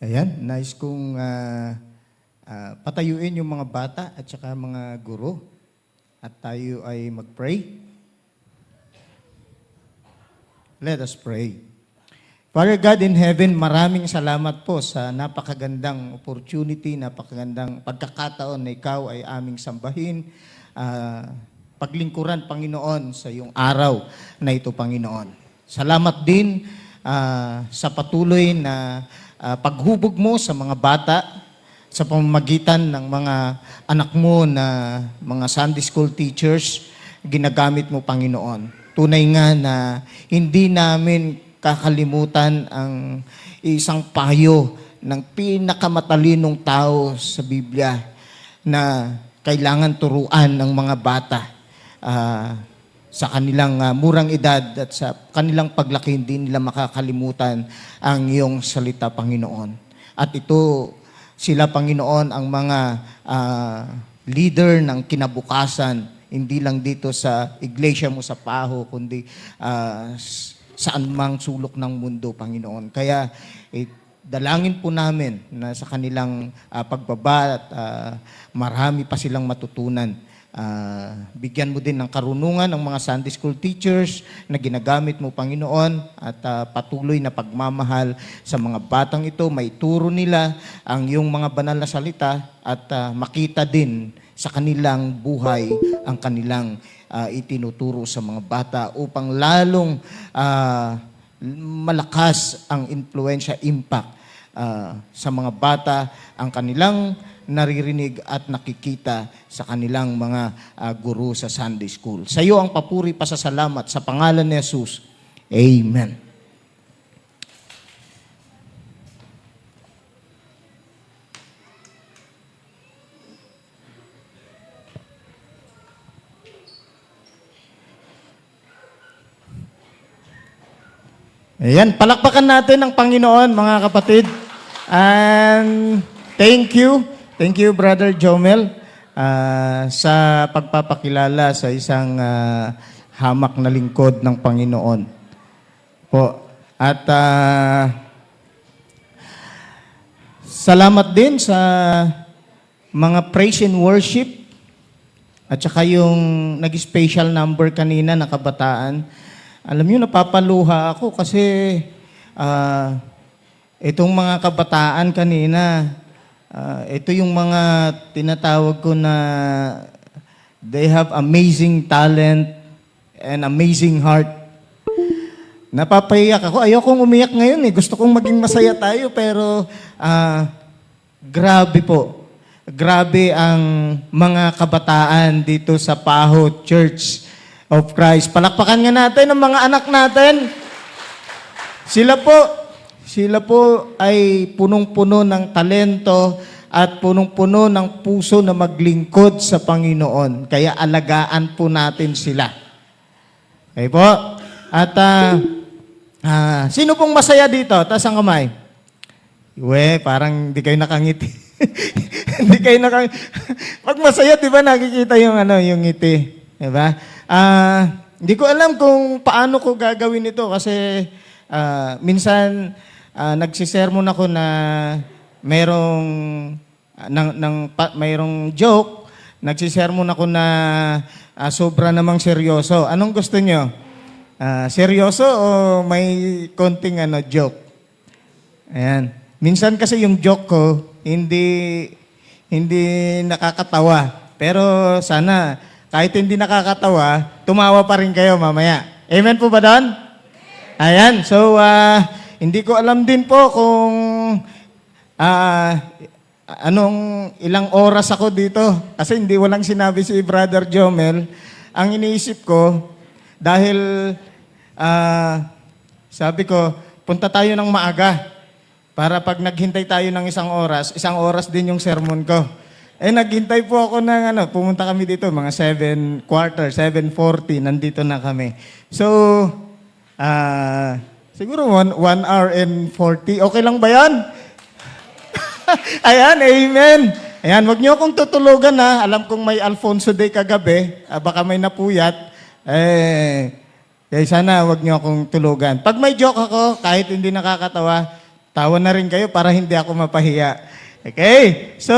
Ayan, nice kong patayuin yung mga bata at saka mga guro. At tayo ay mag-pray. Let us pray. Father God in heaven, maraming salamat po sa napakagandang opportunity, napakagandang pagkakataon na ikaw ay aming sambahin, paglingkuran, Panginoon, sa iyong araw na ito, Panginoon. Salamat din sa patuloy na paghubog mo sa mga bata sa pamamagitan ng mga anak mo na mga Sunday school teachers, ginagamit mo, Panginoon. Tunay nga na hindi namin kakalimutan ang isang payo ng pinakamatalinong tao sa Biblia na kailangan turuan ng mga bata sa kanilang murang edad at sa kanilang paglaki, hindi nila makakalimutan ang iyong salita, Panginoon. At ito, sila, Panginoon, ang mga leader ng kinabukasan, hindi lang dito sa iglesia mo sa Paho, kundi saan mang sulok ng mundo, Panginoon. Kaya dalangin po namin na sa kanilang pagbaba at marami pa silang matutunan. Bigyan mo din ng karunungan ng mga Sunday school teachers na ginagamit mo, Panginoon, at patuloy na pagmamahal sa mga batang ito. Maituro nila ang iyong mga banal na salita at makita din sa kanilang buhay ang kanilang itinuturo sa mga bata upang lalong malakas ang influensya, impact sa mga bata, ang kanilang naririnig at nakikita sa kanilang mga guro sa Sunday school. Sa iyo ang papuri, pasasalamat sa pangalan ni Jesus. Amen. Ayan, palakpakan natin ang Panginoon, mga kapatid. And thank you, Brother Jomel, sa pagpapakilala sa isang hamak na lingkod ng Panginoon. Po. At salamat din sa mga praise and worship at saka yung nag-special number kanina na kabataan. Alam niyo, napapaluha ako kasi itong mga kabataan kanina, ito yung mga tinatawag ko na they have amazing talent and amazing heart. Napapahiyak ako. Ayokong umiyak ngayon eh. Gusto kong maging masaya tayo pero grabe po. Grabe ang mga kabataan dito sa Paho Church of Christ. Palakpakan nga natin ang mga anak natin. Sila po ay punong-puno ng talento at punong-puno ng puso na maglingkod sa Panginoon. Kaya alagaan po natin sila. Okay po? At sino pong masaya dito? Taas ang kamay. Parang hindi kayo nakangiti. Hindi kayo nakangiti. Pag masaya, di ba nakikita yung ngiti? Di ba? Hindi ko alam kung paano ko gagawin ito kasi minsan nagsisermon ako na mayroong joke, nagsisermon ako na sobra namang seryoso. Anong gusto nyo? Seryoso o may konting joke? Ayan. Minsan kasi yung joke ko hindi nakakatawa. Pero sana kahit hindi nakakatawa, tumawa pa rin kayo mamaya. Amen po ba doon? Ayan. So, hindi ko alam din po kung ilang oras ako dito. Kasi walang sinabi si Brother Jomel. Ang iniisip ko, dahil sabi ko, punta tayo ng maaga. Para pag naghintay tayo ng isang oras din yung sermon ko. Naghintay po ako ng pumunta kami dito, mga 7:15, nandito na kami. So, siguro 1 hour and 40. Okay lang ba yan? Ayan, amen. Ayan, wag niyo akong tutulugan ha. Alam kong may Alfonso Day kagabi, baka may napuyat. Sana wag niyo akong tulugan. Pag may joke ako, kahit hindi nakakatawa, Tawa na rin kayo para hindi ako mapahiya. Okay? So,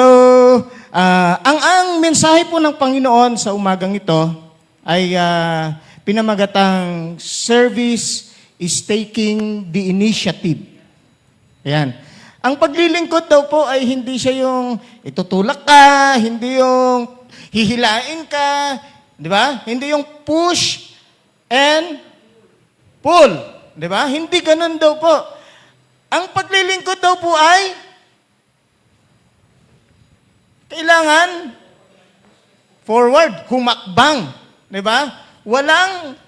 ang mensahe po ng Panginoon sa umagang ito ay pinamagatang service is taking the initiative. Ayan. Ang paglilingkod daw po ay hindi siya yung itutulak ka, hindi yung hihilain ka, di ba? Hindi yung push and pull, di ba? Hindi ganun daw po. Ang paglilingkod daw po ay kailangan forward, humakbang, di ba? Walang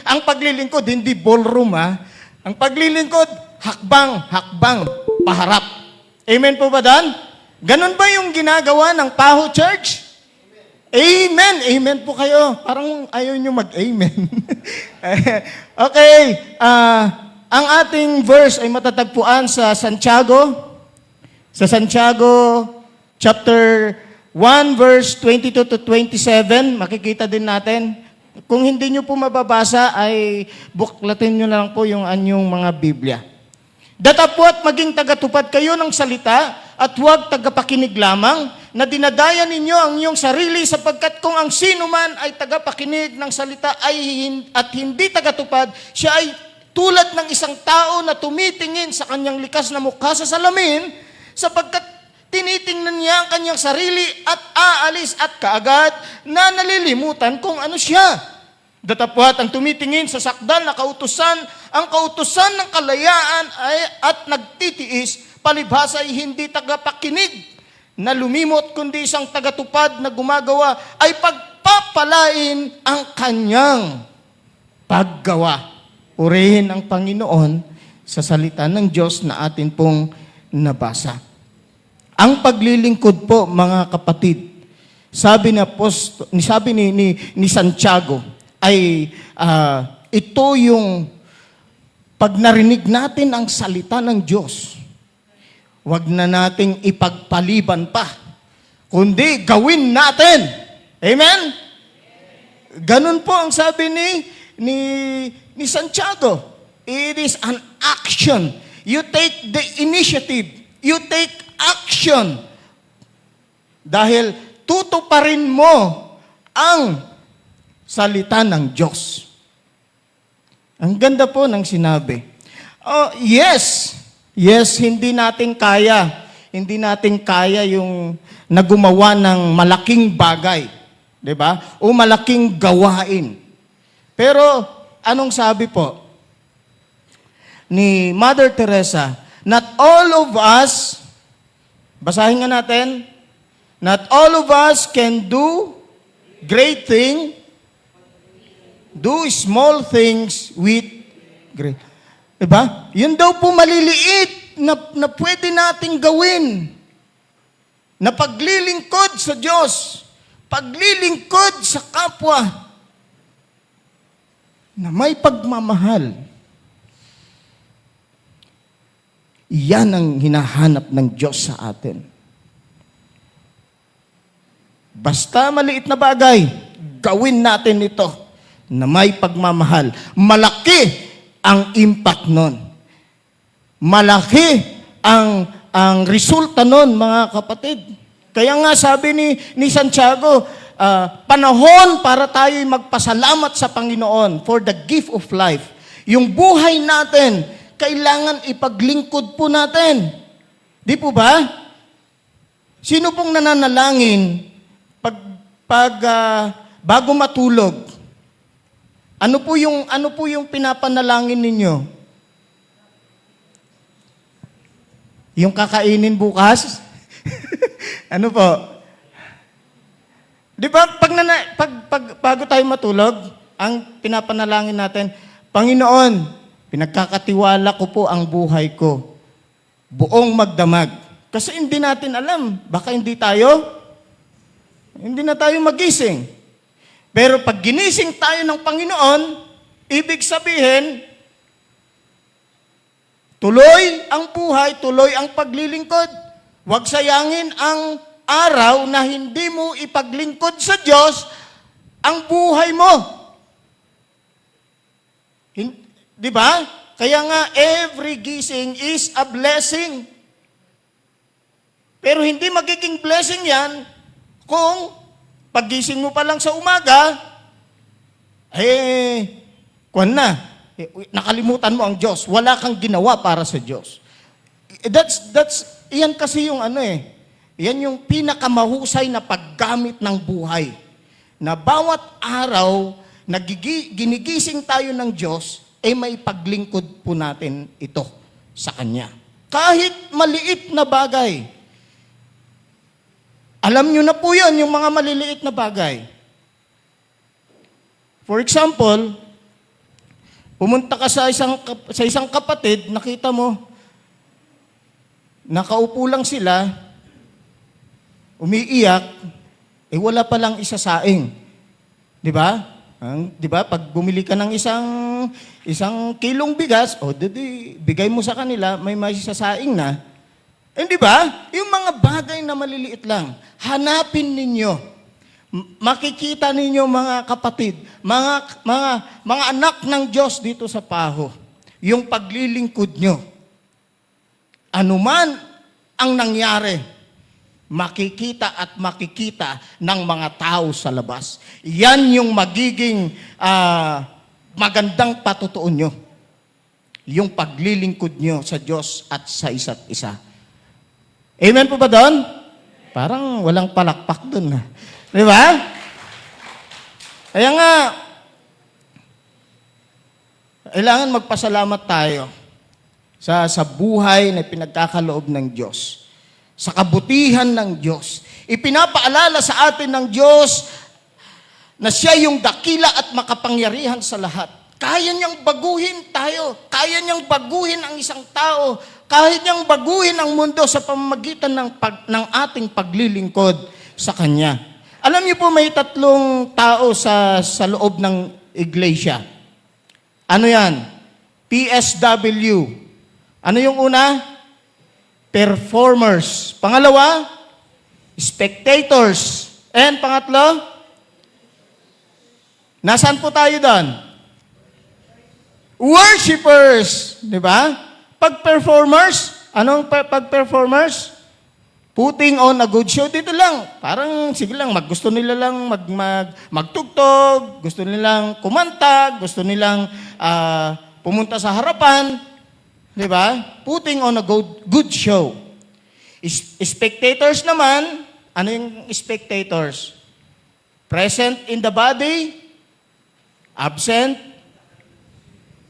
ang paglilingkod hindi ballroom Ang paglilingkod hakbang, paharap. Amen po ba Dan? Ganun ba yung ginagawa ng Paho Church? Amen. Amen po kayo. Parang ayaw nyo mag-amen. Okay. Ang ating verse ay matatagpuan sa Santiago. Sa Santiago chapter 1 verse 22 to 27. Makikita din natin. Kung hindi nyo po mababasa ay buklatin nyo na lang po yung anyong mga Biblia. Datapwat maging tagatupad kayo ng salita at huwag tagapakinig lamang na dinadaya ninyo ang inyong sarili sapagkat kung ang sino man ay tagapakinig ng salita at hindi tagatupad, siya ay tulad ng isang tao na tumitingin sa kanyang likas na mukha sa salamin sapagkat tinitingnan niya ang kanyang sarili at aalis at kaagad na nalilimutan kung ano siya. Datapwat ang tumitingin sa sakdal na kautusan, ang kautusan ng kalayaan at nagtitiis, palibhasa ay hindi tagapakinig na lumimot, kundi isang tagatupad na gumagawa ay pagpapalain ang kanyang paggawa. Purihin ang Panginoon sa salita ng Diyos na atin pong nabasa. Ang paglilingkod po, mga kapatid, sabi ni Santiago, ay ito yung pag narinig natin ang salita ng Diyos, wag na nating ipagpaliban pa, kundi gawin natin. Amen? Ganun po ang sabi ni Santiago. It is an action. You take the initiative. You take action. Dahil tutuparin mo ang salita ng Diyos. Ang ganda po ng sinabi. Oh, yes, hindi natin kaya. Hindi natin kaya yung nagumawa ng malaking bagay. 'Di ba? O malaking gawain. Pero, anong sabi po ni Mother Teresa? Not all of us, basahin nga natin, not all of us can do great thing, do small things with great. Diba? Yun daw po maliliit na pwede nating gawin. Na paglilingkod sa Diyos, paglilingkod sa kapwa, na may pagmamahal. Yan ang hinahanap ng Diyos sa atin. Basta maliit na bagay, gawin natin ito na may pagmamahal. Malaki ang impact nun. Malaki ang resulta nun, mga kapatid. Kaya nga sabi ni Santiago, panahon para tayo'y magpasalamat sa Panginoon for the gift of life. Yung buhay natin, kailangan ipaglingkod po natin. Di po ba? Sino pong nananalangin bago matulog? Ano po yung pinapanalangin ninyo? Yung kakainin bukas? Ano po? Di ba, bago tayo matulog, ang pinapanalangin natin, Panginoon, pinagkakatiwala ko po ang buhay ko, buong magdamag. Kasi hindi natin alam, baka hindi na tayo magising. Pero pag ginising tayo ng Panginoon, ibig sabihin, tuloy ang buhay, tuloy ang paglilingkod. Huwag sayangin ang araw na hindi mo ipaglingkod sa Diyos ang buhay mo. Di ba? Kaya nga, every gising is a blessing. Pero hindi magiging blessing yan kung paggising mo pa lang sa umaga, nakalimutan mo ang Diyos. Wala kang ginawa para sa Diyos. Yan kasi yung yan yung pinakamahusay na paggamit ng buhay. Na bawat araw, ginigising tayo ng Diyos, may paglingkod po natin ito sa Kanya. Kahit maliit na bagay. Alam nyo na po yun, yung mga maliliit na bagay. For example, pumunta ka sa isang kapatid, nakita mo, nakaupo lang sila, umiiyak, wala palang isasaing. Di ba? Di ba? Pag bumili ka ng isang kilong bigas, bigay mo sa kanila, may isasaing na. Di ba? Yung mga bagay na maliliit lang, hanapin ninyo. Makikita ninyo mga kapatid, mga anak ng Diyos dito sa Paho, yung paglilingkod nyo. Anuman ang nangyari, makikita at makikita ng mga tao sa labas. Yan yung magiging magandang patutuon nyo. Yung paglilingkod nyo sa Diyos at sa isa't isa. Amen po ba doon? Parang walang palakpak doon. Di ba? Kaya nga, kailangan magpasalamat tayo sa buhay na pinagkakaloob ng Diyos. Sa kabutihan ng Diyos. Ipinapaalala sa atin ng Diyos na siya yung dakila at makapangyarihan sa lahat. Kaya niyang baguhin tayo. Kaya niyang baguhin ang isang tao. Kaya niyang baguhin ang mundo sa pamamagitan ng ating paglilingkod sa Kanya. Alam niyo po, may 3 tao sa loob ng iglesia. Ano yan? PSW. Ano yung una? Performers. Pangalawa, spectators. And pangatlo, nasaan po tayo doon? Worshippers. Di ba? Pag-performers, anong pag-performers? Putting on a good show. Dito lang. Parang, sige lang, gusto nila lang magtugtog, gusto nilang kumanta, gusto nilang pumunta sa harapan. Di ba? Putting on a good show. Spectators naman, ano yung spectators? Present in the body, absent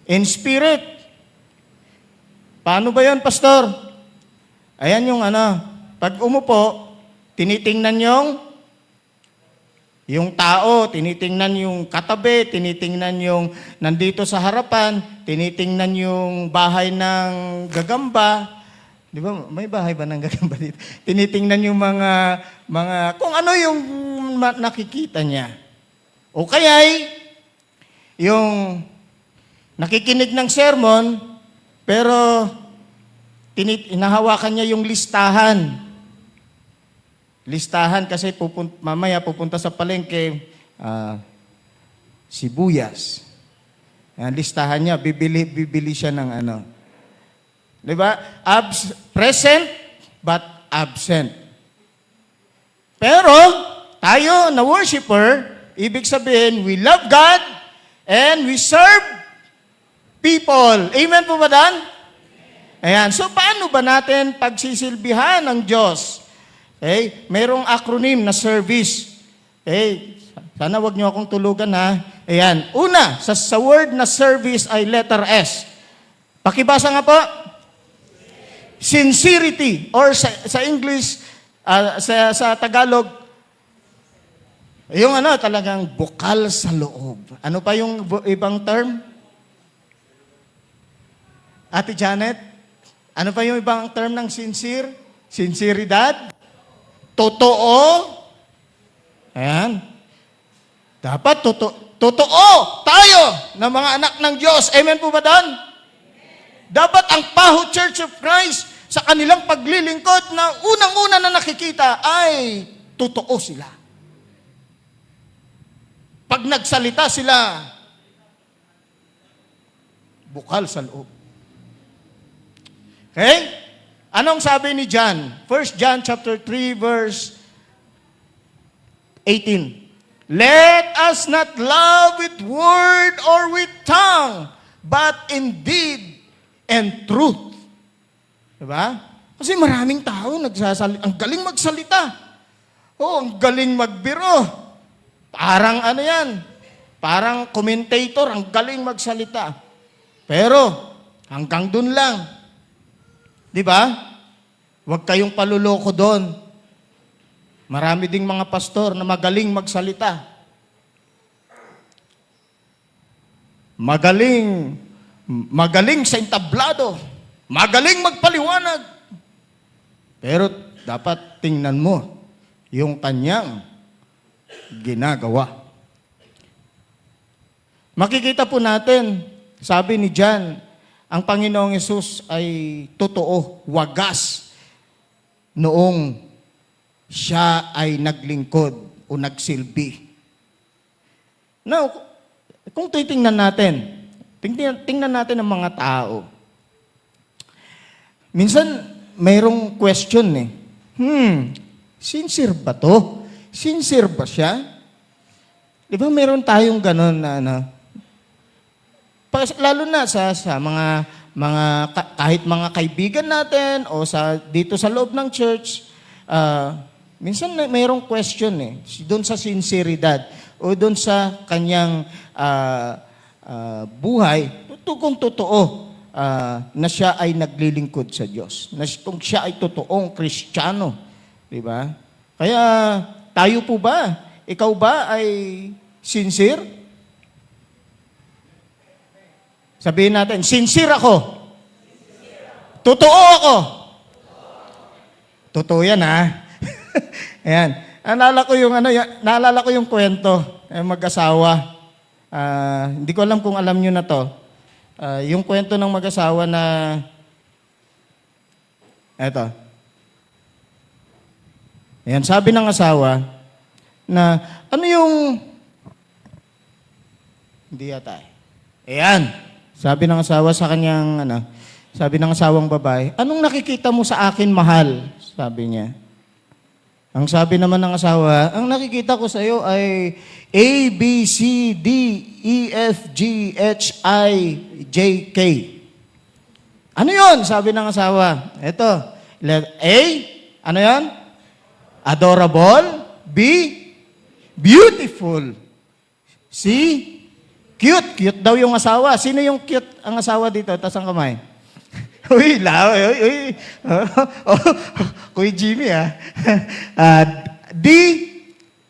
in spirit. Paano ba yun, Pastor? Ayan yung pag umupo, tinitingnan yung tao, tinitingnan yung katabi, tinitingnan yung nandito sa harapan, tinitingnan yung bahay ng gagamba. Di ba? May bahay ba ng gagamba dito? Tinitingnan yung mga kung ano yung nakikita niya. O kaya, yung nakikinig ng sermon, pero inahawakan niya yung listahan. Listahan kasi mamaya pupunta sa palengke, sibuyas. Yan, listahan niya, bibili siya ng Di ba? Present but absent. Pero, tayo na worshiper, ibig sabihin, we love God and we serve people. Amen po ba dan? Ayan. So, paano ba natin pagsisilbihan ng Diyos? Mayroong acronym na service. Sana wag niyo akong tulugan ha. Ayan. Una, sa word na service ay letter S. Pakibasa nga po. Sincerity. Or sa English, sa Tagalog, yung talagang bukal sa loob. Ano pa yung ibang term? Ate Janet, ano pa yung ibang term ng sincere? Sinceridad? Totoo? Ayan. Dapat totoo tayo na mga anak ng Diyos. Amen po ba doon? Dapat ang Paho Church of Christ sa kanilang paglilingkod na unang-una na nakikita ay totoo sila. Pag nagsalita sila, bukal sa loob. Okay? Anong sabi ni John? 1 John chapter 3 verse 18. Let us not love with word or with tongue, but in deed and truth. Diba? Kasi maraming tao nagsasalita. Ang galing magsalita. Ang galing magbiro. Parang ano yan? Parang commentator, ang galing magsalita. Pero, hanggang dun lang. Diba? Huwag kayong paluloko doon. Marami ding mga pastor na magaling magsalita. Magaling sa entablado. Magaling magpaliwanag. Pero dapat tingnan mo yung kanyang ginagawa. Makikita po natin, sabi ni John, ang Panginoong Yesus ay totoo, wagas, noong siya ay naglingkod o nagsilbi. Now, kung titingnan natin, tingnan natin ang mga tao. Minsan, mayroong question sincere ba to? Sincere ba siya? Di ba meron tayong ganon na lalo na sa kahit mga kaibigan natin o dito sa loob ng church, minsan mayroong question doon sa sinceridad o doon sa kanyang buhay, kung totoo na siya ay naglilingkod sa Diyos. Kung siya ay totoong Kristiyano. Di ba? Kaya, tayo po ba? Ikaw ba ay sincere? Sabihin natin, sincere ako. Totoo ako. Totoo yan, ha? Ayan. Naalala ko yung kwento, mag-asawa. Hindi ko alam kung alam nyo na to. Yung kwento ng mag-asawa na, eto. Ayan, sabi ng asawa, na, hindi yata. Ayan, sabi ng asawa sa kanyang, sabi ng asawang babae, anong nakikita mo sa akin, mahal? Sabi niya. Ang sabi naman ng asawa, ang nakikita ko sa iyo ay A, B, C, D, E, F, G, H, I, J, K. Ano yon? Sabi ng asawa. Ito. A, ano yon? Adorable. B, beautiful. C, cute. Cute daw yung asawa. Sino yung cute ang asawa dito? Taas ang kamay. Uy, uy. Kuya Jimmy, D,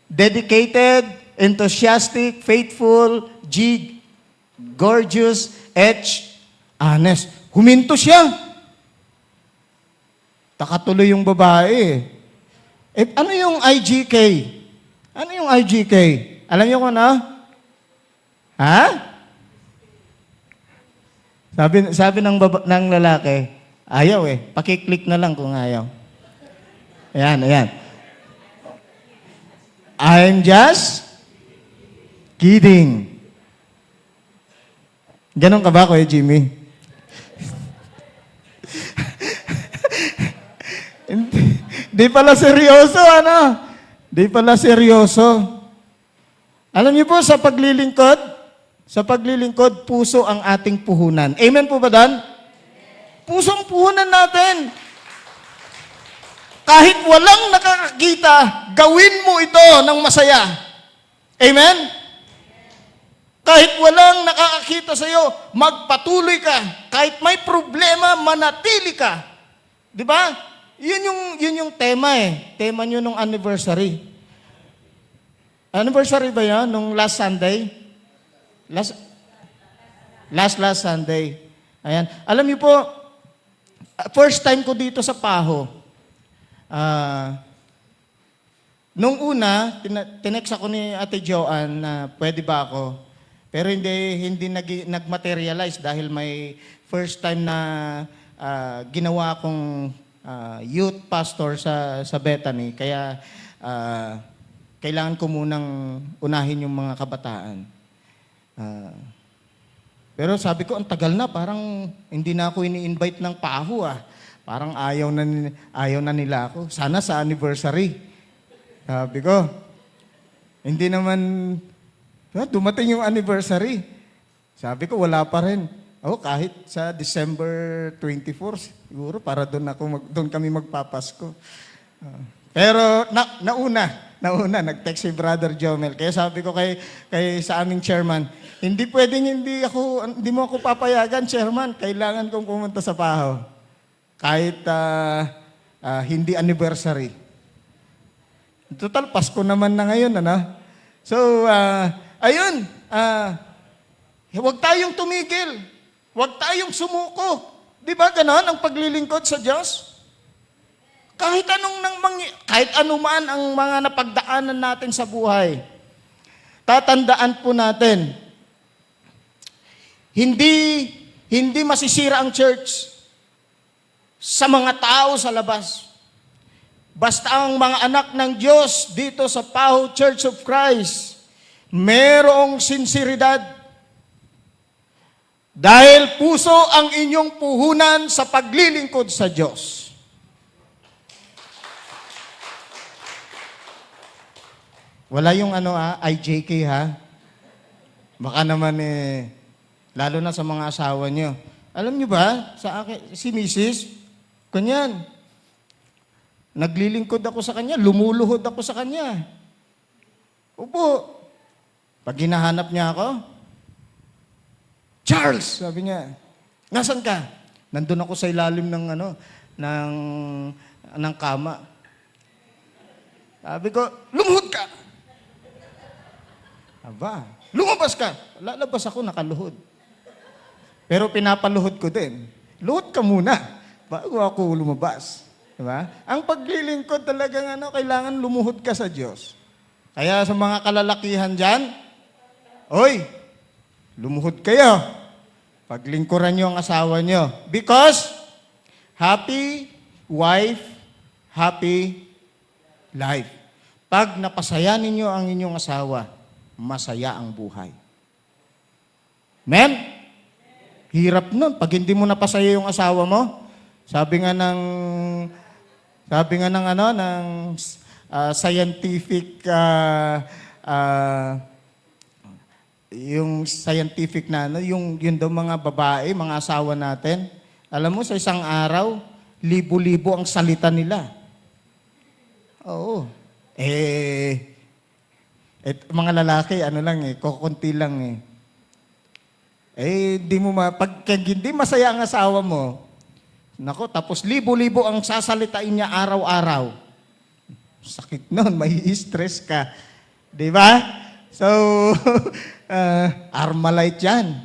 dedicated, enthusiastic, faithful. G, gorgeous. H, honest. Huminto siya. Takatuloy yung babae. Ano yung IGK? Ano yung IGK? Alam niyo kung ano? Ha? Sabi ng lalaki, ayaw Pakiclick na lang kung ayaw. Ayan. I'm just kidding. Ganon ka ba, Kuya Jimmy? Di pala seryoso, Di pala seryoso. Alam niyo po, sa paglilingkod, puso ang ating puhunan. Amen po ba dan? Puso ang puhunan natin. Kahit walang nakakakita, gawin mo ito ng masaya. Amen? Kahit walang nakakakita sa iyo, magpatuloy ka. Kahit may problema, manatili ka. Di ba? Yun yung tema Tema nyo nung anniversary. Anniversary ba yan? Nung last Sunday? Last Sunday. Ayan. Alam niyo po, first time ko dito sa Paho. Nung una, tinext ako ni Ate Joanne na pwede ba ako. Pero hindi nag-materialize dahil may first time na ginawa akong youth pastor sa Bethany. Kaya kailangan ko munang unahin yung mga kabataan. Pero sabi ko, ang tagal na, parang hindi na ako ini-invite ng Paho Parang ayaw na nila ako. Sana sa anniversary. Sabi ko, hindi naman, dumating yung anniversary. Sabi ko, wala pa rin. Kahit sa December 24, siguro para doon kami magpapasko. Pero nauna, nag-text si Brother Jomel. Kaya sabi ko sa aming chairman, hindi mo ako papayagan, chairman. Kailangan kong pumunta sa Paho. Kahit hindi anniversary. Total, Pasko naman na ngayon, ano? So, ayun, huwag tayong tumigil. Huwag tayong sumuko. Di ba ganon ang paglilingkod sa Diyos? Kahit anuman ang mga napagdaanan natin sa buhay, tatandaan po natin, hindi masisira ang church sa mga tao sa labas. Basta ang mga anak ng Diyos dito sa Paho Church of Christ, merong sinseridad. Dahil puso ang inyong puhunan sa paglilingkod sa Diyos. Wala yung IJK ha. Baka naman lalo na sa mga asawa nyo. Alam nyo ba, sa akin, si Mrs., kanyan, naglilingkod ako sa kanya, lumuluhod ako sa kanya. Upo. Pag hinahanap niya ako, Charles, sabi niya, nasan ka? Nandun ako sa ilalim ng kama. Sabi ko, lumuhod ka. Aba, lumabas ka. Lalabas ako, nakaluhod. Pero pinapaluhod ko din. Luhod ka muna bago ako lumabas. Diba? Ang paglilingkod talagang kailangan lumuhod ka sa Diyos. Kaya sa mga kalalakihan dyan, lumuhod kayo. Paglingkuran nyo ang asawa nyo. Because, happy wife, happy life. Pag napasaya ninyo ang inyong asawa, masaya ang buhay. Amen? Hirap nun. Pag hindi mo napasaya yung asawa mo, sabi nga ng scientific yung scientific yung daw mga babae, mga asawa natin, alam mo, sa isang araw, libo-libo ang salita nila. Oo. Mga lalaki, kukunti lang pag hindi masaya ang asawa mo, tapos libo-libo ang sasalitain niya araw-araw. Sakit nun, may stress ka. Di ba? So, Armalite yan.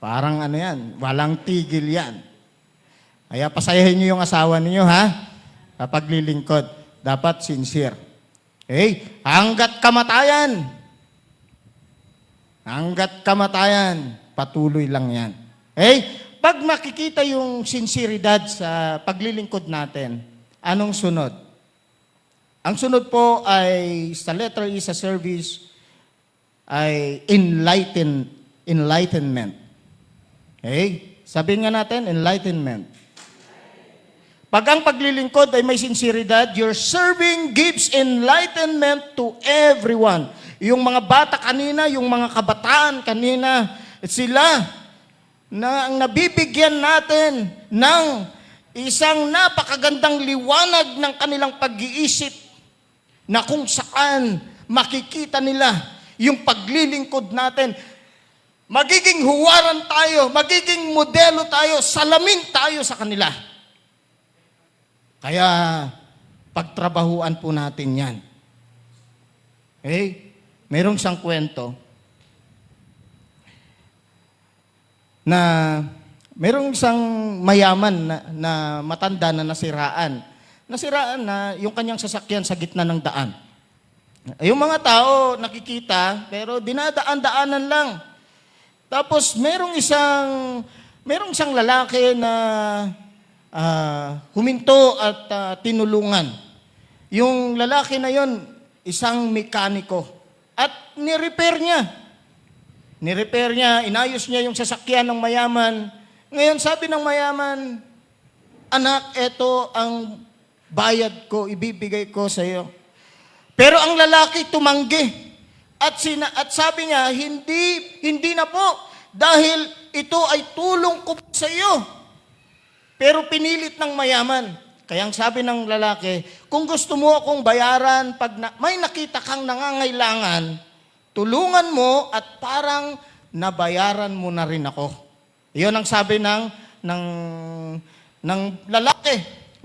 Parang yan, walang tigil yan. Kaya pasayahin niyo yung asawa niyo, ha? Kapag lilingkod, dapat sincere. Okay? Hanggat kamatayan, patuloy lang yan. Okay? Pag makikita yung sinseridad sa paglilingkod natin, anong sunod? Ang sunod po ay, sa letter E sa service, ay enlightenment. Okay? Sabihin nga natin, enlightenment. Pag ang paglilingkod ay may sinseridad, your serving gives enlightenment to everyone. Yung mga bata kanina, yung mga kabataan kanina, sila na ang nabibigyan natin ng isang napakagandang liwanag ng kanilang pag-iisip na kung saan makikita nila yung paglilingkod natin. Magiging huwaran tayo, magiging modelo tayo, salamin tayo sa kanila. Kaya, pagtrabahuan po natin yan. Okay? Merong isang kwento na merong isang mayaman na matanda na nasiraan. Nasiraan na yung kanyang sasakyan sa gitna ng daan. Yung mga tao nakikita, pero dinadaan-daanan lang. Tapos merong isang lalaki na huminto at tinulungan. Yung lalaki na yon, isang mekaniko. At ni-repair niya, inayos niya yung sasakyan ng mayaman. Ngayon sabi ng mayaman, anak, eto ang bayad ko, ibibigay ko sa iyo. Pero ang lalaki tumanggi. At sabi niya, hindi na po, dahil ito ay tulong ko sa iyo. Pero pinilit ng mayaman. Kaya ang sabi ng lalaki, kung gusto mo akong bayaran, pag may nakita kang nangangailangan, tulungan mo at parang nabayaran mo na rin ako. Iyon ang sabi ng lalaki.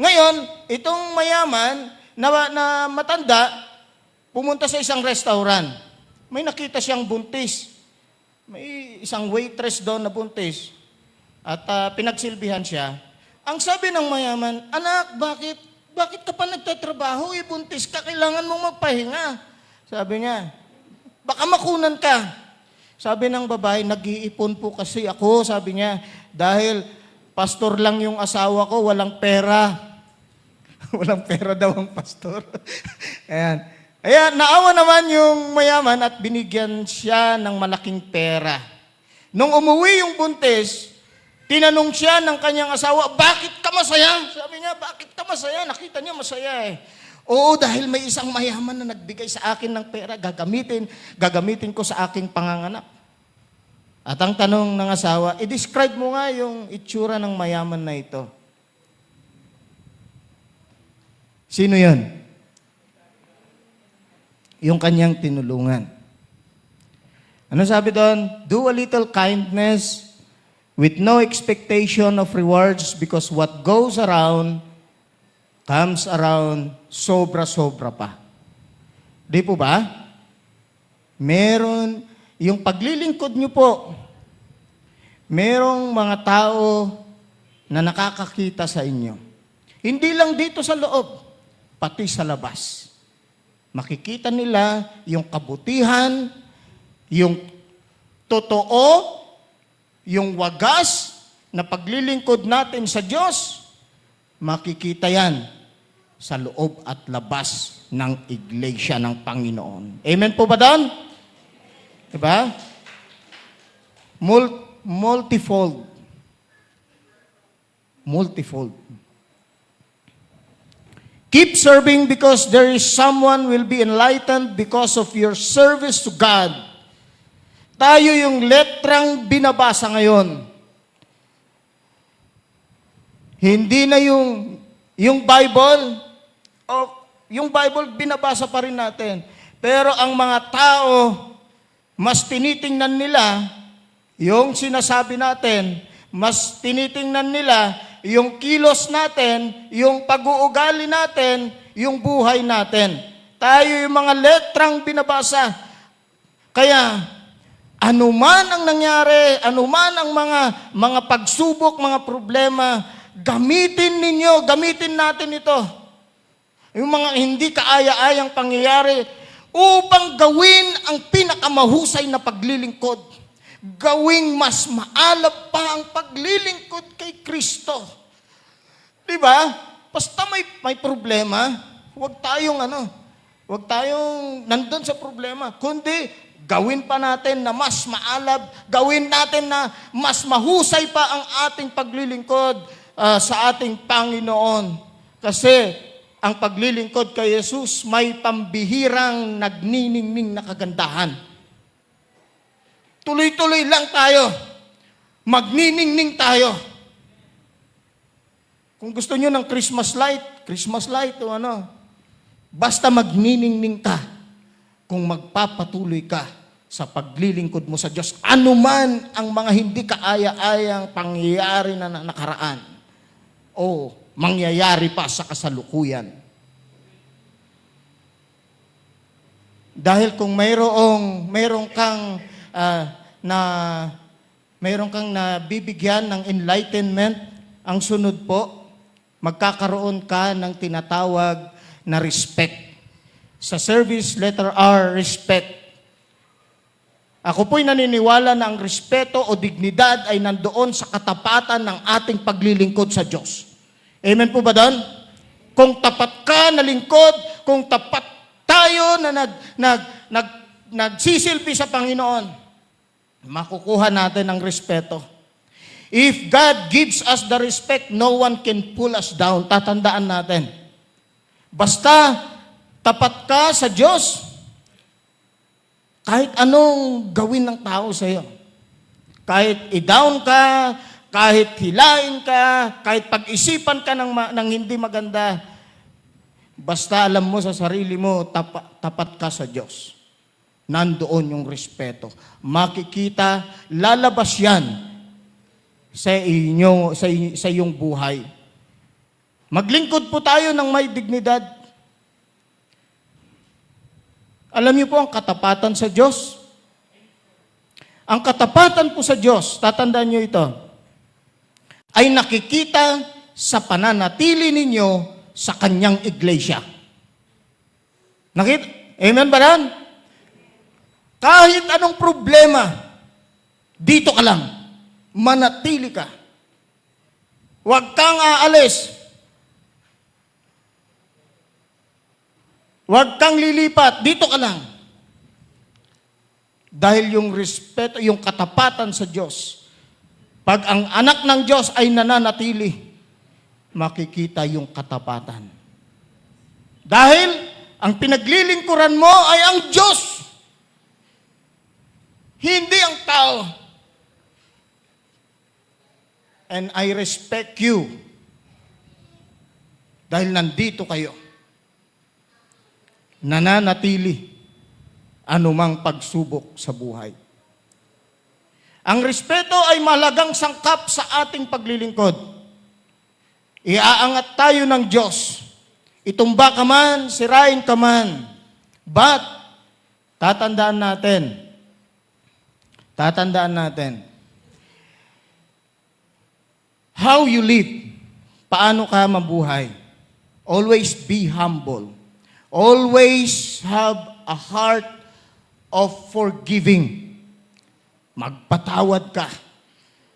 Ngayon, itong mayaman na matanda, pumunta sa isang restaurant. May nakita siyang buntis. May isang waitress doon na buntis. At pinagsilbihan siya. Ang sabi ng mayaman, anak, bakit ka pa nagtatrabaho? Buntis ka, kailangan mong magpahinga. Sabi niya, baka makunan ka. Sabi ng babae, nag-iipon po kasi ako, sabi niya, dahil pastor lang yung asawa ko, walang pera. Walang pera daw ang pastor. Ayan. Ayan, naawa naman yung mayaman at binigyan siya ng malaking pera. Nung umuwi yung buntis, tinanong siya ng kanyang asawa, bakit ka masaya? Sabi niya, bakit ka masaya? Nakita niya masaya eh. Oo, dahil may isang mayaman na nagbigay sa akin ng pera, gagamitin ko sa aking panganganak. At ang tanong ng asawa, i-describe mo nga yung itsura ng mayaman na ito. Sino yun? Yung kanyang tinulungan. Ano sabi doon? Do a little kindness with no expectation of rewards because what goes around comes around sobra-sobra pa. Di po ba? Meron, yung paglilingkod nyo po, merong mga tao na nakakakita sa inyo. Hindi lang dito sa loob, pati sa labas. Makikita nila yung kabutihan, yung totoo, yung wagas na paglilingkod natin sa Diyos, makikita yan sa loob at labas ng iglesia ng Panginoon. Amen po ba doon? Diba? Multifold. Multifold. Keep serving because there is someone will be enlightened because of your service to God. Tayo yung letrang binabasa ngayon. Hindi na yung Bible, yung Bible binabasa pa rin natin. Pero ang mga tao, mas tinitingnan nila yung sinasabi natin, mas tinitingnan nila yung kilos natin, yung pag-uugali natin, yung buhay natin. Tayo yung mga letrang binabasa. Kaya, anuman ang nangyari, anuman ang mga pagsubok, mga problema, gamitin natin ito. Yung mga hindi kaaya-ayang pangyayari upang gawin ang pinakamahusay na paglilingkod. Gawing mas maalab pa ang paglilingkod kay Kristo. Diba? Basta may problema, huwag tayong nandun sa problema. Kundi, gawin pa natin na mas maalab, gawin natin na mas mahusay pa ang ating paglilingkod sa ating Panginoon. Kasi, ang paglilingkod kay Jesus may pambihirang nagniningning na kagandahan. Tuloy-tuloy lang tayo. Magniningning tayo. Kung gusto nyo ng Christmas light o ano, basta magniningning ka kung magpapatuloy ka sa paglilingkod mo sa Diyos. Anuman ang mga hindi kaaya-ayang pangyayari na nakaraan o mangyayari pa sa kasalukuyan. Dahil kung mayroong kang nabibigyan ng enlightenment, ang sunod po, magkakaroon ka ng tinatawag na respect. Sa service, letter R, respect. Ako po'y naniniwala na ang respeto o dignidad ay nandoon sa katapatan ng ating paglilingkod sa Diyos. Amen po ba doon? Kung tapat ka na lingkod, kung tapat tayo na nagsisilbi sa Panginoon, makukuha natin ang respeto. If God gives us the respect, no one can pull us down. Tatandaan natin. Basta tapat ka sa Diyos, kahit anong gawin ng tao sa iyo. Kahit i-down ka, kahit hilain ka, kahit pag-isipan ka ng hindi maganda, basta alam mo sa sarili mo, tapat ka sa Diyos. Nandoon yung respeto. Makikita, lalabas yan sa iyong buhay. Maglingkod po tayo ng may dignidad. Alam niyo po ang katapatan sa Diyos. Ang katapatan po sa Diyos, tatandaan niyo ito, ay nakikita sa pananatili ninyo sa Kanyang iglesia. Amen ba yan? Kahit anong problema, dito ka lang. Manatili ka. Huwag kang aalis. Huwag kang lilipat. Dito ka lang. Dahil yung respeto, yung katapatan sa Diyos, pag ang anak ng Diyos ay nananatili, makikita yung katapatan. Dahil ang pinaglilingkuran mo ay ang Diyos. Hindi ang tao. And I respect you dahil nandito kayo. Nananatili anumang pagsubok sa buhay. Ang respeto ay mahalagang sangkap sa ating paglilingkod. Iaangat tayo ng Diyos. Itumba ka man, sirain ka man. But, tatandaan natin, how you live, paano ka mabuhay. Always be humble. Always have a heart of forgiving. Magpatawad ka.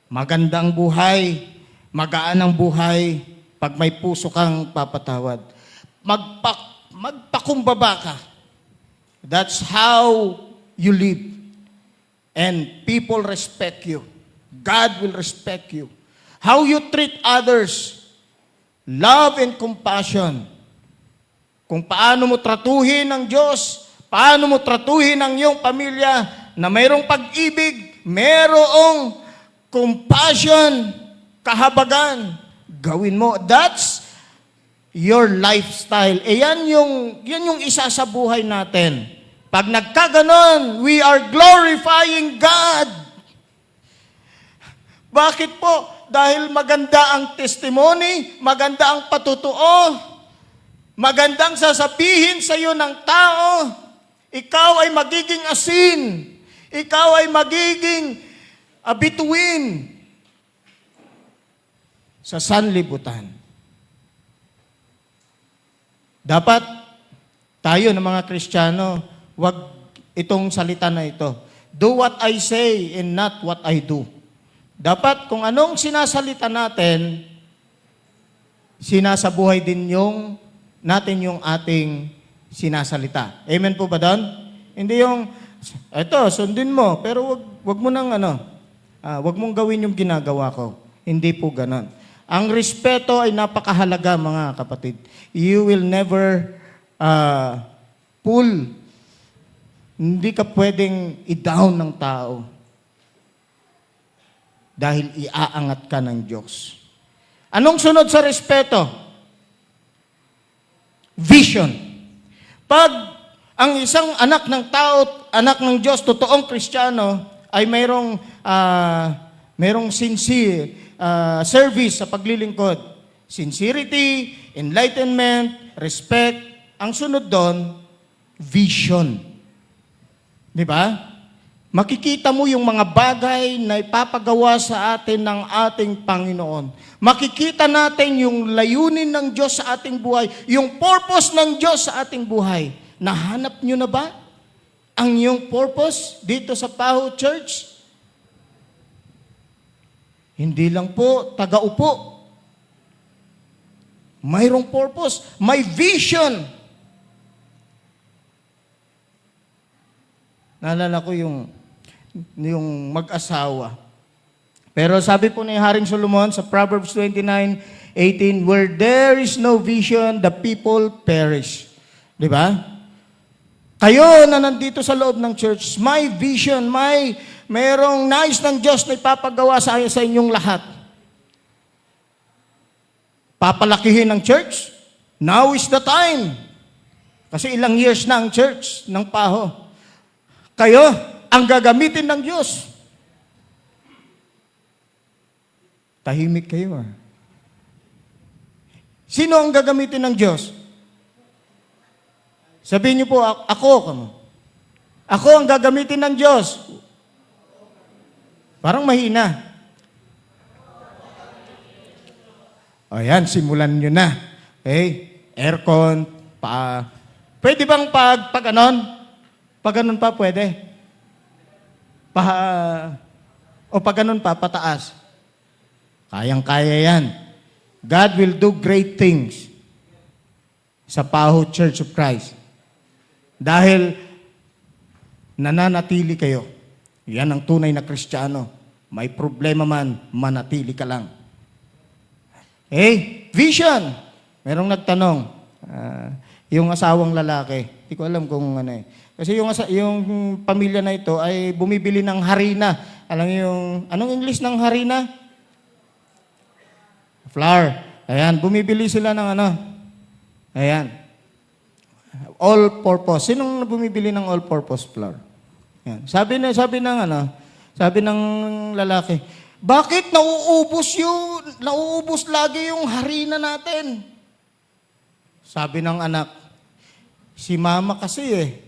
Magandang buhay, magaan ang buhay, pag may puso kang papatawad. Magpakumbaba ka. That's how you live. And people respect you. God will respect you. How you treat others. Love and compassion. Kung paano mo tratuhin ang Diyos, paano mo tratuhin ang iyong pamilya na mayroong pag-ibig, mayroong compassion, kahabagan, gawin mo. That's your lifestyle. Yan yung isa sa buhay natin. Pag nagkaganon, we are glorifying God. Bakit po? Dahil maganda ang testimony, maganda ang patutuo, magandang sasabihin sa iyo ng tao, ikaw ay magiging asin, ikaw ay magiging bituin sa sanlibutan. Dapat tayo ng mga Kristiyano, wag itong salita na ito. Do what I say and not what I do. Dapat kung anong sinasalita natin, sinasabuhay din natin yung ating sinasalita. Amen po ba doon? Hindi yung, sundin mo, pero wag mo nang wag mong gawin yung ginagawa ko. Hindi po ganon. Ang respeto ay napakahalaga, mga kapatid. You will never pull. Hindi ka pwedeng i-down ng tao dahil iaangat ka ng Diyos. Anong sunod sa respeto? Vision. Pag ang isang anak ng tao, anak ng Diyos, totoong Kristiyano, ay mayroong sincere service sa paglilingkod. Sincerity, enlightenment, respect. Ang sunod doon, vision. Di ba? Makikita mo yung mga bagay na ipapagawa sa atin ng ating Panginoon. Makikita natin yung layunin ng Diyos sa ating buhay, yung purpose ng Diyos sa ating buhay. Nahanap nyo na ba ang iyong purpose dito sa Paho Church? Hindi lang po taga-upo. Mayroong purpose, may vision. Naalala ko yung mag-asawa. Pero sabi po ni Haring Solomon sa Proverbs 29:18, where there is no vision, the people perish. Di ba? Kayo na nandito sa loob ng church, may vision, mayroong nais ng Diyos na ipapagawa sa inyong lahat. Papalakihin ng church? Now is the time. Kasi ilang years na ang church ng PAHO. Kayo, ang gagamitin ng Diyos. Tahimik kayo. Sino ang gagamitin ng Diyos? Sabihin niyo po, ako. Ako ang gagamitin ng Diyos. Parang mahina. O yan, simulan nyo na. Okay? Aircon, pwede bang pag ganon pa, pwede? O pag ganon pa, pataas. Kayang-kaya yan. God will do great things sa PAHO Church of Christ. Dahil nananatili kayo. Yan ang tunay na Kristiyano. May problema man, manatili ka lang. Vision. Merong nagtanong, yung asawang lalaki, hindi ko alam kung ano eh. Kasi yung pamilya na ito ay bumibili ng harina. Alam niyo yung, anong English ng harina? Flour. Ayan, bumibili sila ng ayan. All-purpose. Sinong bumibili ng all-purpose flour? Ayan. Sabi ng lalaki, bakit nauubos lagi yung harina natin? Sabi ng anak, si mama kasi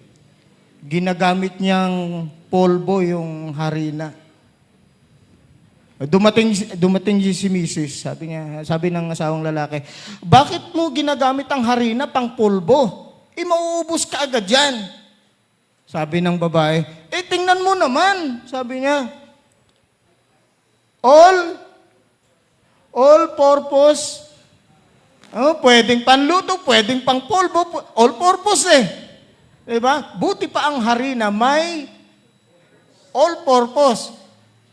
ginagamit niyang polvo yung harina. Dumating si Mrs. Sabi ng asawang lalaki, bakit mo ginagamit ang harina pang polvo? Mauubos ka agad yan. Sabi ng babae, tingnan mo naman, sabi niya. All purpose. Pwedeng panluto, pwedeng pang polvo, all purpose Diba? Buti pa ang harina may all purpose.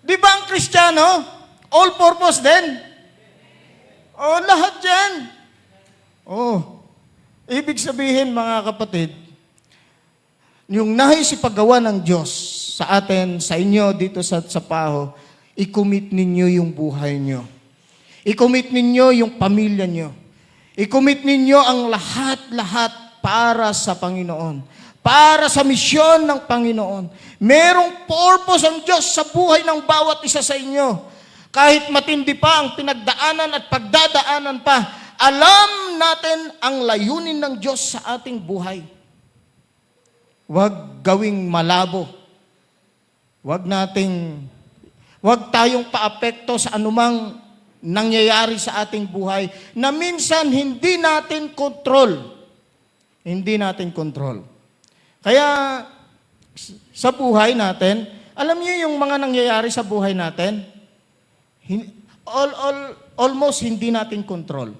Di ba ang Kristiyano? All purpose din? Lahat yan. Ibig sabihin mga kapatid, yung nais ipagawa ng Diyos sa atin, sa inyo dito sa PAHO, i-commit ninyo yung buhay nyo. I-commit ninyo yung pamilya nyo. I-commit ninyo ang lahat-lahat para sa Panginoon. Para sa misyon ng Panginoon. Merong purpose ang Diyos sa buhay ng bawat isa sa inyo. Kahit matindi pa ang pinagdaanan at pagdadaanan pa, alam natin ang layunin ng Diyos sa ating buhay. Huwag gawing malabo. Huwag tayong paapekto sa anumang nangyayari sa ating buhay na minsan hindi natin kontrol. Hindi natin kontrol. Kaya sa buhay natin, alam niyo yung mga nangyayari sa buhay natin, almost hindi natin kontrol.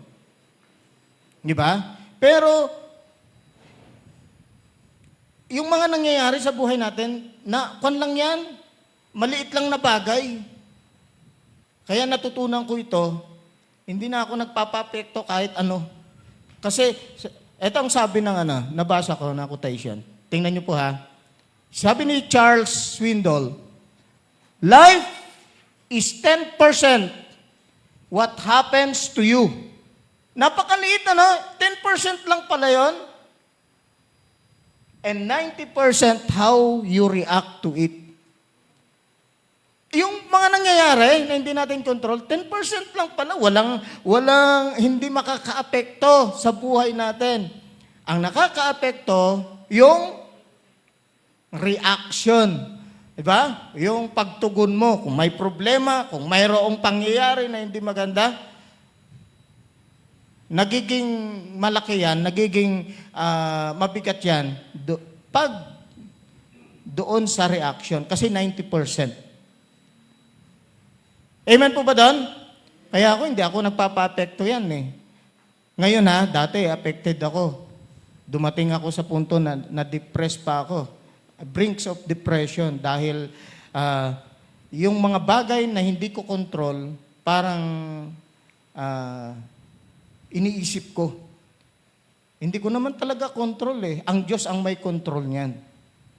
Di ba? Pero, yung mga nangyayari sa buhay natin, lang yan, maliit lang na bagay. Kaya natutunan ko ito, hindi na ako nagpapapekto kahit ano. Kasi, ito ang sabi ng nabasa ko na quotation. Tingnan niyo po ha. Sabi ni Charles Swindoll, life is 10% what happens to you. Napakaliit 10% lang pala yun. And 90% how you react to it. Yung mga nangyayari na hindi natin control, 10% lang pala. Hindi makakaapekto sa buhay natin. Ang nakakaapekto, yung reaction. Diba? Yung pagtugon mo, kung may problema, kung mayroong pangyayari na hindi maganda, nagiging malaki yan, nagiging mabigat yan pag doon sa reaction. Kasi 90%. Amen po ba doon? Kaya hindi ako nagpapa-apekto yan Ngayon dati affected ako. Dumating ako sa punto na na-depress pa ako. Brinks of depression dahil yung mga bagay na hindi ko control, parang iniisip ko. Hindi ko naman talaga control eh. Ang Diyos ang may control niyan.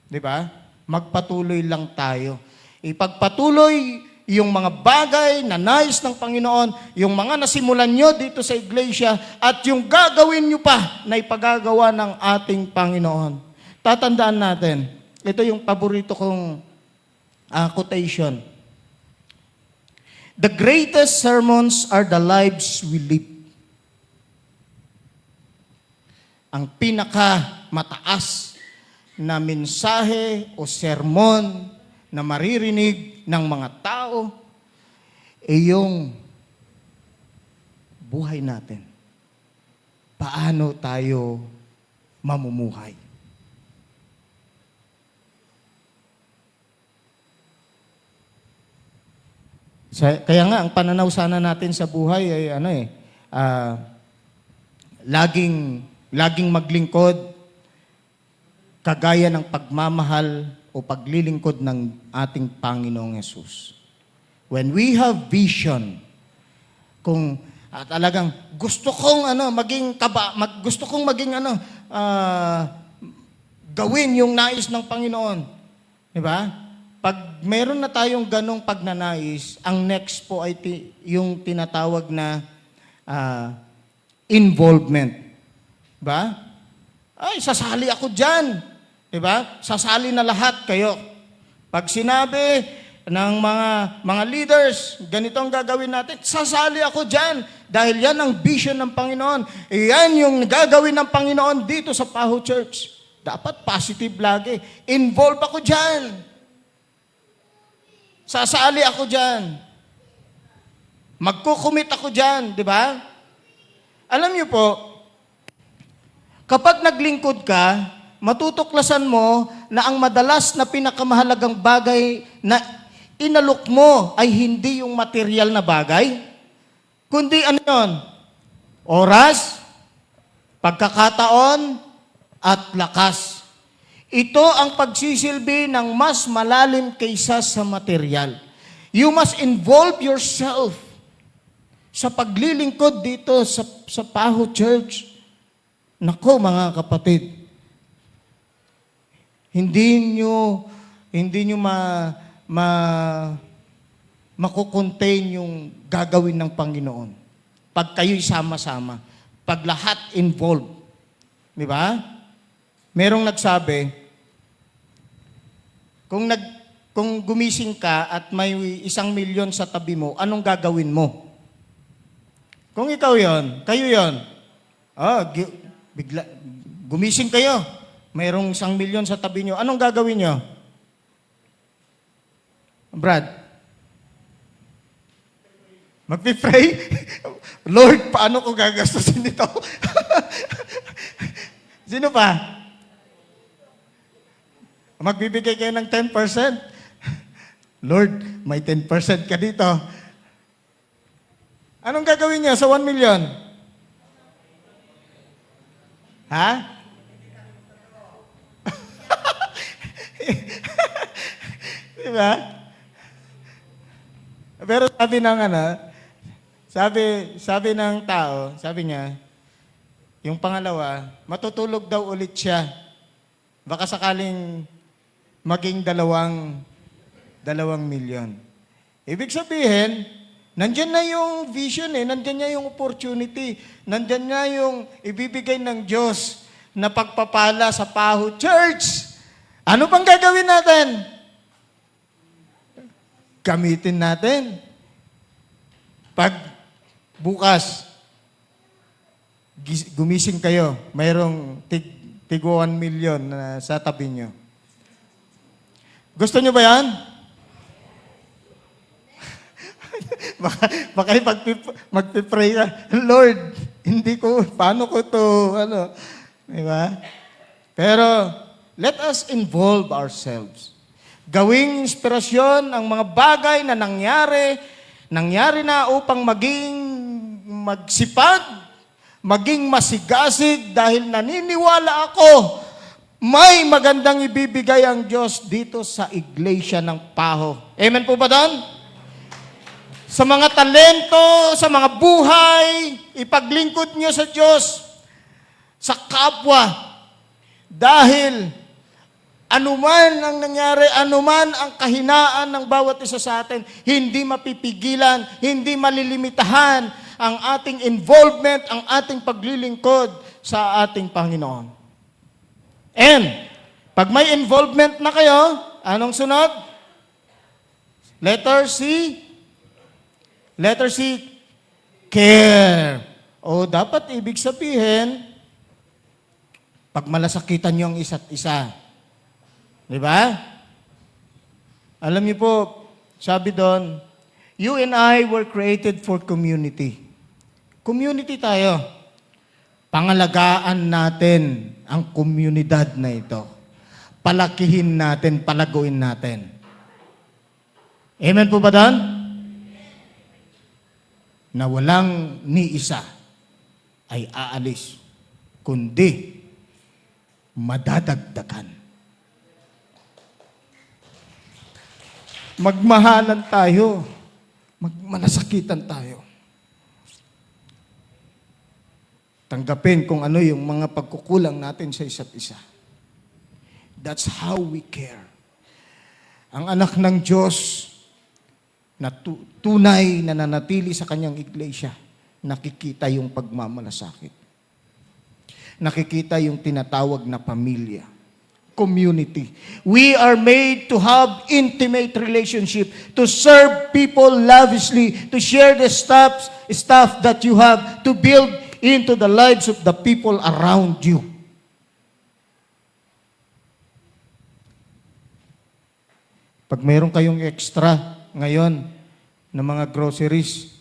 Di ba? Magpatuloy lang tayo. Ipagpatuloy yung mga bagay na nais ng Panginoon, yung mga nasimulan nyo dito sa iglesia, at yung gagawin nyo pa na ipagagawa ng ating Panginoon. Tatandaan natin, ito yung paborito kong quotation. The greatest sermons are the lives we live. Ang pinakamataas na mensahe o sermon na maririnig ng mga tao ay yung buhay natin. Paano tayo mamumuhay? Kaya nga, ang pananaw sana natin sa buhay ay laging maglingkod kagaya ng pagmamahal o paglilingkod ng ating Panginoong Yesus. When we have vision, kung talagang gusto kong gawin yung nais ng Panginoon, di ba? Pag meron na tayong ganong pagnanais, ang next po ay yung tinatawag na involvement. Ba? Ay, sasali ako dyan. Diba? Sasali na lahat kayo. Pag sinabi ng mga leaders, ganito ang gagawin natin, sasali ako dyan. Dahil yan ang vision ng Panginoon. Yan yung gagawin ng Panginoon dito sa Paho Church. Dapat positive lagi. Involve ako dyan. Sasali ako dyan. Magkukumit ako dyan. Diba? Alam niyo po, kapag naglingkod ka, matutuklasan mo na ang madalas na pinakamahalagang bagay na inalok mo ay hindi yung material na bagay, kundi ano yun? Oras, pagkakataon, at lakas. Ito ang pagsisilbi ng mas malalim kaysa sa material. You must involve yourself sa paglilingkod dito sa Paho Church. Nako mga kapatid, hindi nyo makukontain yung gagawin ng Panginoon. Pag kayo'y sama-sama. Pag lahat involved. Di ba? Merong nagsabi, kung gumising ka at may 1,000,000 sa tabi mo, anong gagawin mo? Kung ikaw yon, kayo yon, gumising kayo, mayroong 1,000,000 sa tabi nyo, anong gagawin nyo? Brad? Magpipray? Lord, paano ko gagastusin ito? Sino pa? Magbibigay kayo ng 10%? Lord, may 10% ka dito. Anong gagawin niya sa 1,000,000? Ha? Diba? Pero sabi ng tao, sabi niya, yung pangalawa, matutulog daw ulit siya. Baka sakaling maging 2,000,000. Ibig sabihin, nandyan na yung vision nandyan na yung opportunity, nandyan na yung ibibigay ng Diyos na pagpapala sa Paho Church. Ano pang gagawin natin? Gamitin natin. Pag bukas, gumising kayo, mayroong tig 1,000,000 na sa tabi nyo. Gusto nyo ba yan? baka magpipray ka, Lord, paano ko to, diba? Pero, let us involve ourselves. Gawing inspirasyon ang mga bagay na nangyari na upang maging magsipag, maging masigasig dahil naniniwala ako May magandang ibibigay ang Diyos dito sa iglesia ng Paho. Amen po ba doon? Sa mga talento, sa mga buhay, ipaglingkod nyo sa Diyos, sa kapwa. Dahil anuman ang nangyari, anuman ang kahinaan ng bawat isa sa atin, hindi mapipigilan, hindi malilimitahan ang ating involvement, ang ating paglilingkod sa ating Panginoon. And, pag may involvement na kayo, anong sunod? Letter C? Letter C, care. O dapat ibig sabihin, pag malasakitan nyo ang isa't isa. Di ba? Alam niyo po, sabi doon, you and I were created for community. Community tayo. Pangalagaan natin ang komunidad na ito. Palakihin natin, palaguin natin. Amen po ba doon? Na walang ni isa ay aalis, kundi madadagdagan. Magmahalan tayo, magmalasakitan tayo. Tanggapin kung ano yung mga pagkukulang natin sa isa't isa. That's how we care. Ang anak ng Diyos na tunay na nanatili sa kanyang iglesia, nakikita yung pagmamalasakit. Nakikita yung tinatawag na pamilya, community. We are made to have intimate relationship, to serve people lavishly, to share the stuff that you have, to build into the lives of the people around you. Pag mayroon kayong extra ngayon na mga groceries,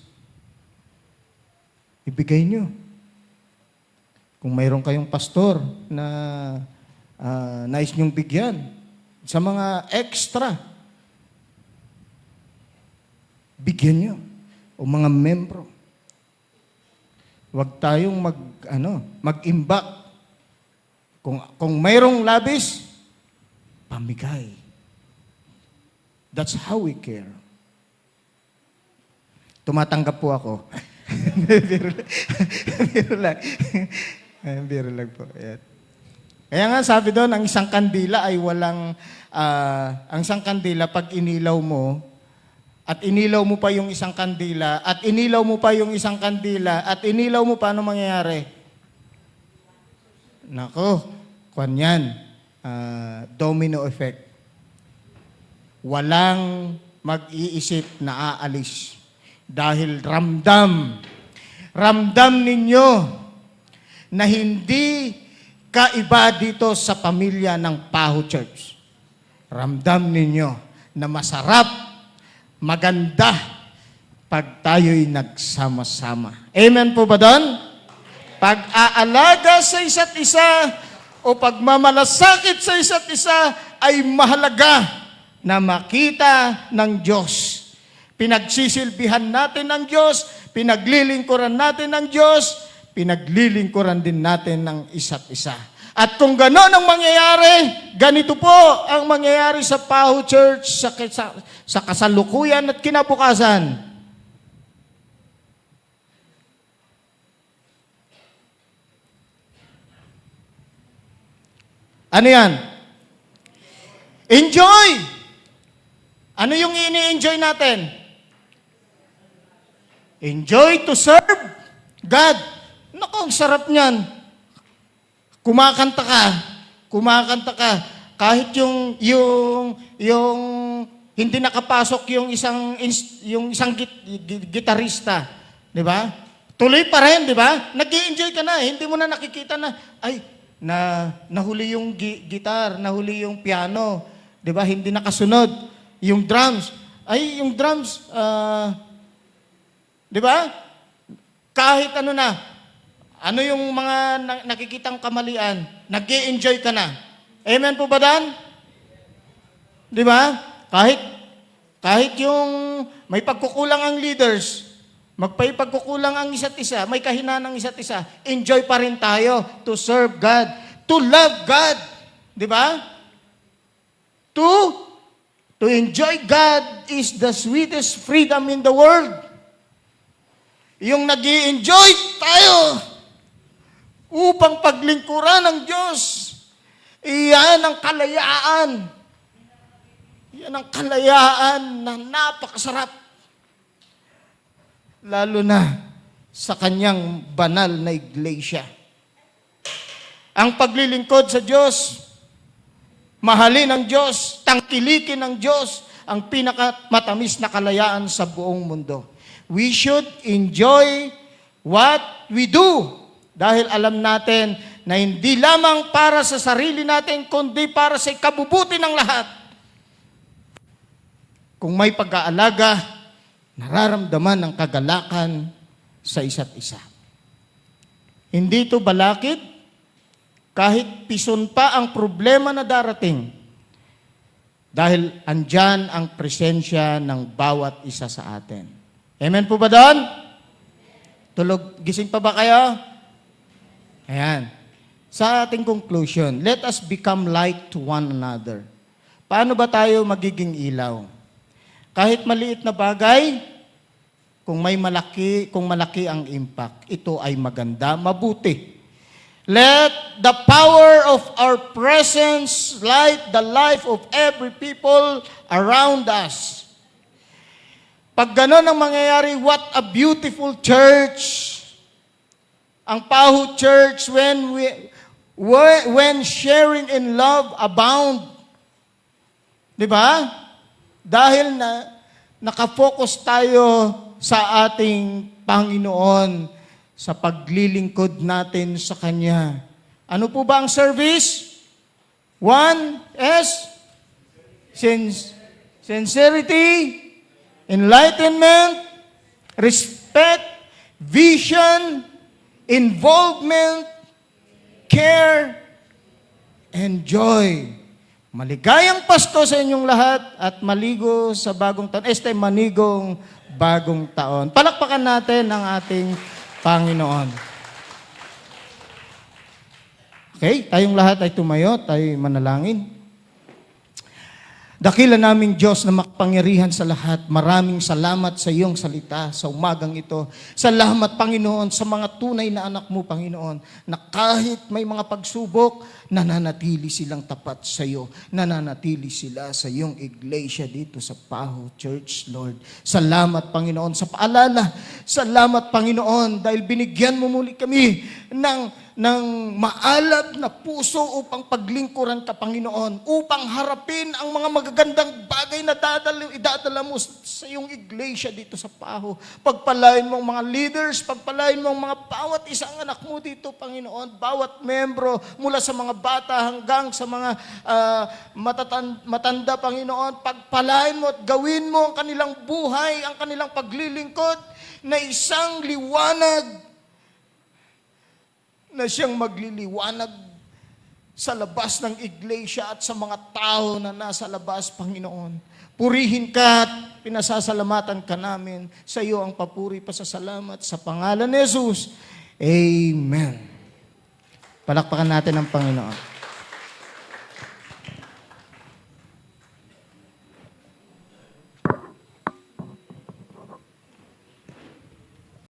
ibigay nyo. Kung mayroon kayong pastor na nais nyong bigyan sa mga extra, bigyan nyo. O mga membro. Huwag tayong mag-imbak. Kung mayroong labis, pamigay. That's how we care. Tumatanggap po ako. Biro lang. Biro lang po. Ayan. Kaya nga sabi doon, ang isang kandila ay walang, ang isang kandila pag inilaw mo, at inilaw mo pa yung isang kandila, at inilaw mo pa yung isang kandila, at inilaw mo pa, ano mangyayari? Nako, kwan yan. Domino effect. Walang mag-iisip na aalis. Dahil ramdam ninyo na hindi kaiba dito sa pamilya ng Paho Church. Ramdam ninyo na masarap, maganda, pag tayo'y nagsama-sama. Amen po ba doon? Pag-aalaga sa isa't isa o pagmamalasakit sa isa't isa ay mahalaga na makita ng Diyos. Pinagsisilbihan natin ng Diyos, pinaglilingkuran natin ng Diyos, pinaglilingkuran din natin ng isa't isa. At kung gano'n ang mangyayari, ganito po ang mangyayari sa Paho Church sa kasalukuyan at kinabukasan. Ano yan? Enjoy! Ano yung ini-enjoy natin? Enjoy to serve God. Naku, ang sarap niyan. Kumakanta ka. Kahit yung hindi nakapasok yung isang gitarista, di ba? Tuloy pa rin, di ba? Nag-i-enjoy ka na, hindi mo na nakikita na, ay, nahuli yung gitar, nahuli yung piano, di ba? Hindi nakasunod. Yung drums, di ba? Kahit ano na, ano yung mga nakikitang kamalian, nag-i-enjoy ka na. Amen po ba dan? Di ba? Kahit yung may pagkukulang ang leaders, magpagkukulang ang isa't isa, may kahinaan ng isa't isa, enjoy pa rin tayo to serve God, to love God. Di ba? To enjoy God is the sweetest freedom in the world. Yung nag-i-enjoy tayo upang paglingkuran ng Diyos. Iyan ang kalayaan. Yan ang kalayaan na napakasarap. Lalo na sa kanyang banal na iglesia. Ang paglilingkod sa Diyos, mahalin ng Diyos, tangkilikin ng Diyos, ang pinakamatamis na kalayaan sa buong mundo. We should enjoy what we do dahil alam natin na hindi lamang para sa sarili natin, kundi para sa ikabubuti ng lahat. Kung may pag-aalaga, nararamdaman ang kagalakan sa isa't isa. Hindi ito balakid, kahit pison pa ang problema na darating, dahil andyan ang presensya ng bawat isa sa atin. Amen po ba doon? Tulog, gising pa ba kayo? Ayan. Sa ating conclusion, let us become light to one another. Paano ba tayo magiging ilaw? Kahit maliit na bagay, kung malaki ang impact, ito ay maganda, mabuti. Let the power of our presence light the life of every people around us. Pag gano'n ang mangyayari, what a beautiful church. Ang Pahu Church, when sharing in love abound. Di ba? Dahil nakafocus tayo sa ating Panginoon, sa paglilingkod natin sa Kanya. Ano po ba ang service? One is sincerity, enlightenment, respect, vision, involvement, care, and joy. Maligayang Pasko sa inyong lahat at maligo sa bagong taon. Manigong bagong taon. Palakpakan natin ang ating Panginoon. Okay, tayong lahat ay tumayo, tayo manalangin. Dakila naming Diyos na makapangyarihan sa lahat, maraming salamat sa iyong salita sa umagang ito. Salamat, Panginoon, sa mga tunay na anak mo, Panginoon, na kahit may mga pagsubok, nananatili silang tapat sa iyo. Nananatili sila sa iyong iglesia dito sa Pahu Church, Lord. Salamat, Panginoon, sa paalala. Salamat, Panginoon, dahil binigyan mo muli kami ng maalab na puso upang paglingkuran ka, Panginoon, upang harapin ang mga magagandang bagay na idadala mo sa iyong iglesia dito sa Pahu. Pagpalain mo ang mga leaders, pagpalain mo ang mga bawat isang anak mo dito, Panginoon, bawat membro, mula sa mga bata hanggang sa mga matanda, Panginoon, pagpalain mo at gawin mo ang kanilang buhay, ang kanilang paglilingkod na isang liwanag na siyang magliliwanag sa labas ng iglesia at sa mga tao na nasa labas, Panginoon. Purihin ka at pinasasalamatan ka namin. Sa iyo ang papuri, pasasalamat sa pangalan ni Jesus. Amen. Palakpakan natin ang Panginoon.